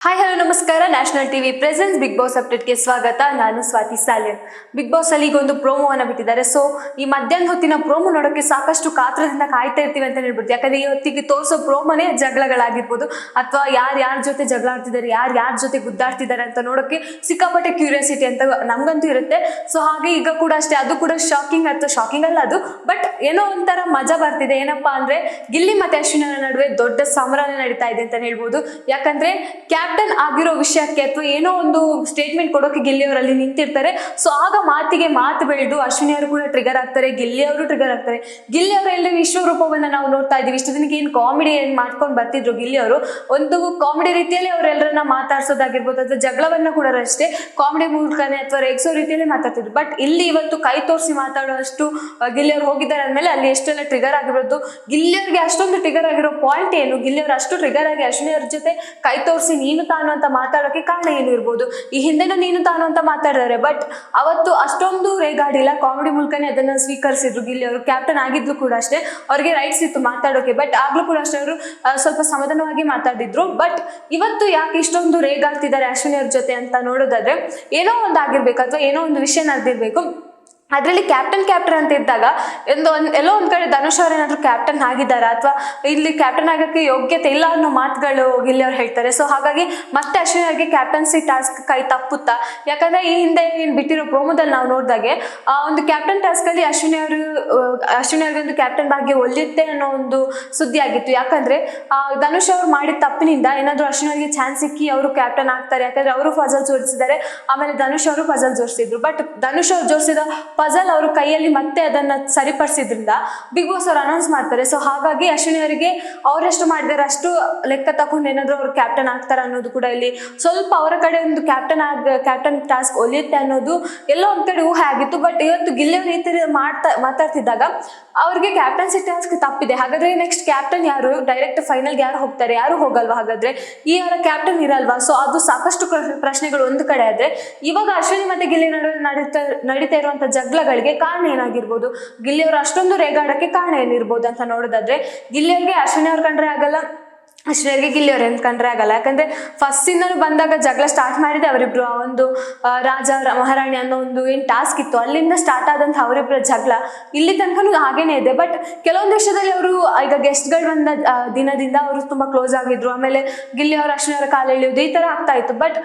Hi hello ನಮಸ್ಕಾರ. National TV presents Bigg Boss ಅಪ್ಡೇಟ್ಗೆ ಸ್ವಾಗತ. ನಾನು ಸ್ವಾತಿ ಸಾಲಿಯನ್. ಬಿಗ್ ಬಾಸ್ ಅಲ್ಲಿ ಈಗ ಒಂದು ಪ್ರೋಮೋವನ್ನು ಬಿಟ್ಟಿದ್ದಾರೆ. ಸೊ ಈ ಮಧ್ಯಾಹ್ನ ಹೊತ್ತಿನ ಪ್ರೋಮೋ ನೋಡೋಕೆ ಸಾಕಷ್ಟು ಕಾತರದಿಂದ ಕಾಯ್ತಾ ಇರ್ತೀವಿ ಅಂತ ಹೇಳ್ಬಿಡ್ತೀವಿ. ಯಾಕಂದ್ರೆ ಈ ಹೊತ್ತಿಗೆ ತೋರಿಸೋ ಪ್ರೋಮೋನೇ ಜಗಳಗಳಾಗಿರ್ಬೋದು, ಅಥವಾ ಯಾರ ಜೊತೆ ಜಗಳ ಆಡ್ತಿದ್ದಾರೆ, ಯಾರ ಜೊತೆ ಗುದ್ದಾಡ್ತಿದ್ದಾರೆ ಅಂತ ನೋಡೋಕೆ ಸಿಕ್ಕಾಪಟ್ಟೆ ಕ್ಯೂರಿಯಾಸಿಟಿ ಅಂತ ನಮ್ಗಂತೂ ಇರುತ್ತೆ. ಸೊ ಹಾಗೆ ಈಗ ಕೂಡ ಅಷ್ಟೇ, ಅದು ಕೂಡ ಶಾಕಿಂಗ್ ಅಥವಾ ಶಾಕಿಂಗ್ ಅಲ್ಲ ಅದು, ಬಟ್ ಏನೋ ಒಂಥರ ಮಜಾ ಬರ್ತಿದೆ. ಏನಪ್ಪಾ ಅಂದ್ರೆ ಗಿಲ್ಲಿ ಮತ್ತೆ ಅಶ್ವಿನರ ನಡುವೆ ದೊಡ್ಡ ಸಮರನೇ ನಡೀತಾ ಇದೆ ಅಂತ ಹೇಳ್ಬೋದು. ಯಾಕಂದ್ರೆ ಕ್ಯಾಪ್ಟನ್ ಆಗಿರೋ ವಿಷಯಕ್ಕೆ ಅಥವಾ ಏನೋ ಒಂದು ಸ್ಟೇಟ್ಮೆಂಟ್ ಕೊಡೋಕೆ ಗಿಲ್ಲಿ ಅವರಲ್ಲಿ ನಿಂತಿರ್ತಾರೆ. ಸೊ ಆಗ ಮಾತಿಗೆ ಮಾತು ಬೆಳೆದು ಅಶ್ವಿನಿ ಅವರು ಕೂಡ ಟ್ರಿಗರ್ ಆಗ್ತಾರೆ, ಗಿಲ್ಲಿ ಅವರು ಟ್ರಿಗರ್ ಆಗ್ತಾರೆ. ಗಿಲ್ಲಿ ಅವರ ಎಲ್ಲ ವಿಶ್ವರೂಪವನ್ನ ನಾವು ನೋಡ್ತಾ ಇದ್ದೀವಿ. ಇಷ್ಟು ದಿನಕ್ಕೆ ಏನು ಕಾಮಿಡಿ ಏನ್ ಮಾಡ್ಕೊಂಡು ಬರ್ತಿದ್ರು ಗಿಲ್ಲಿ ಅವರು, ಒಂದು ಕಾಮಿಡಿ ರೀತಿಯಲ್ಲಿ ಅವರೆಲ್ಲರನ್ನ ಮಾತಾಡ್ಸೋದಾಗಿರ್ಬೋದು ಅಥವಾ ಜಗಳವನ್ನ ಕೂಡ ಅಷ್ಟೇ ಕಾಮಿಡಿ ಮೂಲಕನೇ ಅಥವಾ ರೇಗಿಸೋ ರೀತಿಯಲ್ಲಿ ಮಾತಾಡ್ತಿದ್ರು. ಬಟ್ ಇಲ್ಲಿ ಇವತ್ತು ಕೈ ತೋರಿಸಿ ಮಾತಾಡುವಷ್ಟು ಗಿಲ್ಲಿ ಅವರು ಹೋಗಿದ್ದಾರೆ ಅಂದ್ಮೇಲೆ ಅಲ್ಲಿ ಎಷ್ಟೆಲ್ಲ ಟ್ರಿಗರ್ ಆಗಿರೋದು. ಗಿಲ್ಲಿ ಅವ್ರಿಗೆ ಅಷ್ಟೊಂದು ಟ್ರಿಗರ್ ಆಗಿರೋ ಪಾಯಿಂಟ್ ಏನು, ಗಿಲ್ಲಿ ಅವರು ಅಷ್ಟು ಟ್ರಿಗರ್ ಆಗಿ ಅಶ್ವಿನಿ ಅವ್ರ ಜೊತೆ ಕೈ ತೋರಿಸಿ ನೀನು ತಾನು ಅಂತ ಮಾತಾಡೋಕೆ ಕಾರಣ ಏನು ಇರ್ಬೋದು. ಈ ಹಿಂದೆನೂ ನೀನು ತಾನು ಅಂತ ಮಾತಾಡಿದಾರೆ, ಬಟ್ ಅವತ್ತು ಅಷ್ಟೊಂದು ರೇಗಾಡಿಲ್ಲ, ಕಾಮಿಡಿ ಮೂಲಕನೇ ಅದನ್ನ ಸ್ವೀಕರಿಸಿದ್ರು. ಗಿಲ್ಲಿ ಅವರು ಕ್ಯಾಪ್ಟನ್ ಆಗಿದ್ಲು ಕೂಡ ಅಷ್ಟೇ, ಅವ್ರಿಗೆ ರೈಟ್ಸ್ ಇತ್ತು ಮಾತಾಡೋಕೆ, ಬಟ್ ಆಗ್ಲೂ ಕೂಡ ಅಷ್ಟೇ ಅವರು ಸ್ವಲ್ಪ ಸಮಾಧಾನವಾಗಿ ಮಾತಾಡಿದ್ರು. ಬಟ್ ಇವತ್ತು ಯಾಕೆ ಇಷ್ಟೊಂದು ರೇಗಾಡ್ತಿದ್ದಾರೆ ಅಶ್ವಿನಿ ಅವ್ರ ಜೊತೆ ಅಂತ ನೋಡೋದಾದ್ರೆ, ಏನೋ ಒಂದು ಆಗಿರ್ಬೇಕು ಅಥವಾ ಏನೋ ಒಂದು ವಿಷಯ ನಡೆದಿರ್ಬೇಕು. ಅದರಲ್ಲಿ ಕ್ಯಾಪ್ಟನ್ ಅಂತ ಇದ್ದಾಗ ಎಲ್ಲೋ ಒಂದ್ ಕಡೆ ಧನುಷ್ ಅವ್ರು ಏನಾದ್ರು ಕ್ಯಾಪ್ಟನ್ ಆಗಿದ್ದಾರೆ ಅಥವಾ ಇಲ್ಲಿ ಕ್ಯಾಪ್ಟನ್ ಆಗಕ್ಕೆ ಯೋಗ್ಯತೆ ಇಲ್ಲ ಅನ್ನೋ ಮಾತುಗಳು ಗಿಲ್ಲಿ ಅವ್ರು ಹೇಳ್ತಾರೆ. ಸೊ ಹಾಗಾಗಿ ಮತ್ತೆ ಅಶ್ವಿನಿ ಅವ್ರಿಗೆ ಕ್ಯಾಪ್ಟನ್ಸಿ ಟಾಸ್ಕ್ ಕೈ ತಪ್ಪುತ್ತಾ? ಯಾಕಂದ್ರೆ ಈ ಹಿಂದೆ ಏನ್ ಬಿಟ್ಟಿರೋ ಪ್ರೋಮೋದಲ್ಲಿ ನಾವು ನೋಡಿದಾಗೆ ಒಂದು ಕ್ಯಾಪ್ಟನ್ ಟಾಸ್ಕ್ ಅಲ್ಲಿ ಅಶ್ವಿನಿ ಅವ್ರಿಗೆ ಒಂದು ಕ್ಯಾಪ್ಟನ್ ಭಾಗ್ಯ ಒಲಿಯುತ್ತೆ ಅನ್ನೋ ಒಂದು ಸುದ್ದಿ ಆಗಿತ್ತು. ಯಾಕಂದ್ರೆ ಧನುಷ್ ಅವ್ರು ಮಾಡಿದ ತಪ್ಪಿನಿಂದ ಏನಾದ್ರು ಅಶ್ವಿನಿ ಅವ್ರಿಗೆ ಚಾನ್ಸ್ ಸಿಕ್ಕಿ ಅವರು ಕ್ಯಾಪ್ಟನ್ ಆಗ್ತಾರೆ. ಯಾಕಂದ್ರೆ ಅವರು ಫಜಲ್ ಜೋಡಿಸಿದ್ದಾರೆ, ಆಮೇಲೆ ಧನುಷ್ ಅವರು ಫಜಲ್ ಜೋಡಿಸಿದ್ರು. ಬಟ್ ಧನುಷ್ ಅವ್ರು ಜೋಡಿಸಿದ ಪಜಲ್ ಅವ್ರ ಕೈಯಲ್ಲಿ ಮತ್ತೆ ಅದನ್ನ ಸರಿಪಡಿಸಿದ್ರಿಂದ ಬಿಗ್ ಬಾಸ್ ಅವ್ರು ಅನೌನ್ಸ್ ಮಾಡ್ತಾರೆ. ಸೊ ಹಾಗಾಗಿ ಅಶ್ವಿನಿ ಅವರಿಗೆ ಅವರೆಷ್ಟು ಮಾಡಿದಾರೆ ಅಷ್ಟು ಲೆಕ್ಕ ತಕೊಂಡು ಏನಾದ್ರು ಅವ್ರು ಕ್ಯಾಪ್ಟನ್ ಆಗ್ತಾರೆ ಅನ್ನೋದು ಕೂಡ ಇಲ್ಲಿ ಸ್ವಲ್ಪ ಅವರ ಕಡೆ ಒಂದು ಕ್ಯಾಪ್ಟನ್ ಟಾಸ್ಕ್ ಒಲಿಯುತ್ತೆ ಅನ್ನೋದು ಎಲ್ಲೋ ಒಂದ್ ಕಡೆ ಊಹೆ ಆಗಿತ್ತು. ಬಟ್ ಇವತ್ತು ಗಿಲ್ಲಿ ಅವ್ರು ಈ ತರ ಮಾತಾಡ್ತಿದ್ದಾಗ ಅವ್ರಿಗೆ ಕ್ಯಾಪ್ಟನ್ಸಿ ಟಾಸ್ಕ್ ತಪ್ಪಿದೆ. ಹಾಗಾದ್ರೆ ನೆಕ್ಸ್ಟ್ ಕ್ಯಾಪ್ಟನ್ ಯಾರು, ಡೈರೆಕ್ಟ್ ಫೈನಲ್ಗೆ ಯಾರು ಹೋಗ್ತಾರೆ, ಯಾರು ಹೋಗಲ್ವಾ? ಹಾಗಾದ್ರೆ ಈ ಅವರ ಕ್ಯಾಪ್ಟನ್ ಇರಲ್ವಾ? ಸೊ ಅದು ಸಾಕಷ್ಟು ಪ್ರಶ್ನೆಗಳು ಒಂದು ಕಡೆ ಆದ್ರೆ, ಇವಾಗ ಅಶ್ವಿನಿ ಮತ್ತೆ ಗಿಲ್ಲಿ ನಡುವೆ ನಡೀತಾ ಇರುವಂತ ಜಗಳಗಳಿಗೆ ಕಾರಣ ಏನಾಗಿರ್ಬೋದು, ಗಿಲ್ಲಿ ಅವರು ಅಷ್ಟೊಂದು ರೇಗಾಡಕ್ಕೆ ಕಾರಣ ಏನಿರ್ಬೋದು ಅಂತ ನೋಡೋದಾದ್ರೆ, ಗಿಲ್ಲಿ ಅವ್ರಿಗೆ ಅಶ್ವಿನಿ ಅವ್ರು ಕಂಡ್ರೆ ಆಗಲ್ಲ, ಅಶ್ವಿನಿ ಅವ್ರಿಗೆ ಗಿಲ್ಲಿ ಅವ್ರು ಕಂಡ್ರೆ ಆಗಲ್ಲ. ಯಾಕಂದ್ರೆ ಫಸ್ಟ್ ಇಂದನೂ ಬಂದಾಗ ಜಗಳ ಸ್ಟಾರ್ಟ್ ಮಾಡಿದೆ ಅವರಿಬ್ರು. ಒಂದು ರಾಜ ಮಹಾರಾಣಿ ಅನ್ನೋ ಒಂದು ಏನ್ ಟಾಸ್ಕ್ ಇತ್ತು, ಅಲ್ಲಿಂದ ಸ್ಟಾರ್ಟ್ ಆದಂತ ಅವರಿಬ್ಬರ ಜಗಳ ಇಲ್ಲಿ ತನಕನೂ ಹಾಗೇನೆ ಇದೆ. ಬಟ್ ಕೆಲವೊಂದು ವಿಷಯದಲ್ಲಿ ಅವರು ಈಗ ಗೆಸ್ಟ್ಗಳು ಬಂದ ದಿನದಿಂದ ಅವರು ತುಂಬಾ ಕ್ಲೋಸ್ ಆಗಿದ್ರು. ಆಮೇಲೆ ಗಿಲ್ಲಿ ಅವರು ಅಶ್ವಿನಿ ಅವರ ಕಾಲು ಎಳೆಯೋದು ಈ ತರ ಆಗ್ತಾ ಇತ್ತು. ಬಟ್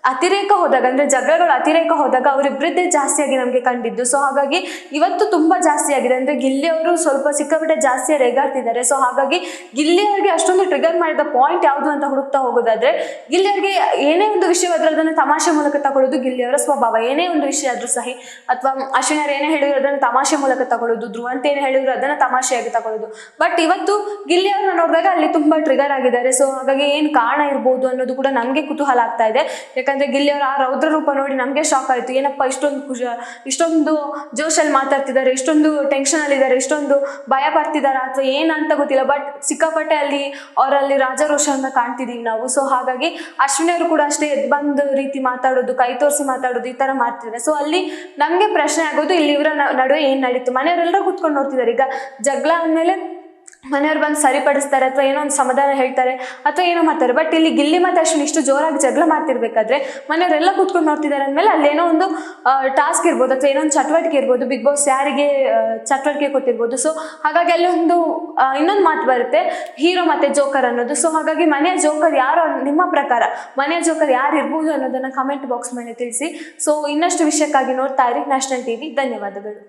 ಅತಿರೇಕ ಹೋದಾಗ ಅಂದ್ರೆ ಜಗಳಗಳು ಅತಿರೇಕ ಹೋದಾಗ ಅವರಿಬ್ಬರದ್ದೇ ಜಾಸ್ತಿಯಾಗಿ ನಮಗೆ ಕಂಡಿದ್ದು. ಸೊ ಹಾಗಾಗಿ ಇವತ್ತು ತುಂಬಾ ಜಾಸ್ತಿ ಆಗಿದೆ. ಅಂದ್ರೆ ಗಿಲ್ಲಿ ಅವರು ಸ್ವಲ್ಪ ಸಿಕ್ಕಾಪಟ್ಟೆ ಜಾಸ್ತಿ ರೇಗಾಡ್ತಿದ್ದಾರೆ. ಸೊ ಹಾಗಾಗಿ ಗಿಲ್ಲಿ ಅವ್ರಿಗೆ ಅಷ್ಟೊಂದು ಟ್ರಿಗರ್ ಮಾಡಿದ ಪಾಯಿಂಟ್ ಯಾವುದು ಅಂತ ಹುಡುಕ್ತಾ ಹೋಗೋದಾದ್ರೆ, ಗಿಲ್ಲಿ ಅವ್ರಿಗೆ ಏನೇ ಒಂದು ವಿಷಯವಾದ್ರೂ ಅದನ್ನ ತಮಾಷೆ ಮೂಲಕ ತಗೊಳ್ಳೋದು ಗಿಲ್ಲಿ ಅವರ ಸ್ವಭಾವ. ಏನೇ ಒಂದು ವಿಷಯ ಆದ್ರೂ ಸಹಿ, ಅಥವಾ ಅಶ್ವಿನಿ ಅವ್ರು ಏನೇ ಹೇಳಿದ್ರು ಅದನ್ನ ತಮಾಷೆ ಮೂಲಕ ತಗೊಳ್ಳೋದು, ಧ್ರುವಂತ ಏನೇ ಹೇಳಿದ್ರು ಅದನ್ನ ತಮಾಷೆಯಾಗಿ ತಗೊಳ್ಳೋದು. ಬಟ್ ಇವತ್ತು ಗಿಲ್ಲಿ ಅವ್ರನ್ನ ನೋಡಿದಾಗ ಅಲ್ಲಿ ತುಂಬಾ ಟ್ರಿಗರ್ ಆಗಿದ್ದಾರೆ. ಸೊ ಹಾಗಾಗಿ ಏನ್ ಕಾರಣ ಇರ್ಬೋದು ಅನ್ನೋದು ಕೂಡ ನಮ್ಗೆ ಕುತೂಹಲ ಆಗ್ತಾ ಇದೆ. ಯಾಕಂದ್ರೆ ಗಿಲ್ಲಿ ಅವರ ಆ ರೌದ್ರ ರೂಪ ನೋಡಿ ನಮ್ಗೆ ಶಾಕ್ ಆಯ್ತು. ಏನಪ್ಪಾ ಇಷ್ಟೊಂದು ಜೋಶಲ್ಲಿ ಮಾತಾಡ್ತಿದ್ದಾರೆ, ಇಷ್ಟೊಂದು ಟೆನ್ಷನ್ ಅಲ್ಲಿ ಇದ್ದಾರೆ, ಇಷ್ಟೊಂದು ಭಯ ಪಡ್ತಿದಾರ ಅಥವಾ ಏನಂತ ಗೊತ್ತಿಲ್ಲ. ಬಟ್ ಸಿಕ್ಕಾಪಟ್ಟೆ ಅವರಲ್ಲಿ ರಾಜಾರೋಷನ್ನ ಕಾಣ್ತಿದೀವಿ ನಾವು. ಸೊ ಹಾಗಾಗಿ ಅಶ್ವಿನಿ ಅವರು ಕೂಡ ಅಷ್ಟೇ ಬಂದ ರೀತಿ ಮಾತಾಡೋದು, ಕೈ ತೋರಿಸಿ ಮಾತಾಡೋದು ಈ ತರ ಮಾಡ್ತಿದ್ದಾರೆ. ಸೊ ಅಲ್ಲಿ ನಮ್ಗೆ ಪ್ರಶ್ನೆ ಆಗೋದು, ಇಲ್ಲಿ ಇವರ ನಡುವೆ ಏನ್ ನಡೀತು? ಮನೆಯವರೆಲ್ಲರೂ ಕೂತ್ಕೊಂಡು ನೋಡ್ತಿದ್ದಾರೆ. ಈಗ ಜಗಳ ಅಂದ್ಮೇಲೆ ಮನೆಯವ್ರು ಬಂದು ಸರಿಪಡಿಸ್ತಾರೆ ಅಥವಾ ಏನೋ ಒಂದು ಸಮಾಧಾನ ಹೇಳ್ತಾರೆ ಅಥವಾ ಏನೋ ಮಾಡ್ತಾರೆ. ಬಟ್ ಇಲ್ಲಿ ಗಿಲ್ಲಿ ಮತ್ತೆ ಅಶ್ವಿನಿ ಇಷ್ಟು ಜೋರಾಗಿ ಜಗಳ ಮಾಡ್ತಿರ್ಬೇಕಾದ್ರೆ ಮನೆಯವರೆಲ್ಲ ಕೂತ್ಕೊಂಡು ನೋಡ್ತಿದ್ದಾರೆ ಅಂದ್ಮೇಲೆ ಅಲ್ಲಿ ಏನೋ ಒಂದು ಟಾಸ್ಕ್ ಇರ್ಬೋದು ಅಥವಾ ಏನೋ ಒಂದು ಚಟುವಟಿಕೆ ಇರ್ಬೋದು. ಬಿಗ್ ಬಾಸ್ ಯಾರಿಗೆ ಚಟುವಟಿಕೆ ಕೊಟ್ಟಿರ್ಬೋದು. ಸೊ ಹಾಗಾಗಿ ಅಲ್ಲಿ ಒಂದು ಇನ್ನೊಂದು ಮಾತು ಬರುತ್ತೆ, ಹೀರೋ ಮತ್ತೆ ಜೋಕರ್ ಅನ್ನೋದು. ಸೊ ಹಾಗಾಗಿ ಮನೆಯ ಜೋಕರ್ ಯಾರು, ನಿಮ್ಮ ಪ್ರಕಾರ ಮನೆಯ ಜೋಕರ್ ಯಾರು ಇರ್ಬೋದು ಅನ್ನೋದನ್ನ ಕಮೆಂಟ್ ಬಾಕ್ಸ್ ಮೇಲೆ ತಿಳಿಸಿ. ಸೊ ಇನ್ನಷ್ಟು ವಿಷಯಕ್ಕಾಗಿ ನೋಡ್ತಾ ಇರಿ ನ್ಯಾಷನಲ್ ಟಿವಿ. ಧನ್ಯವಾದಗಳು.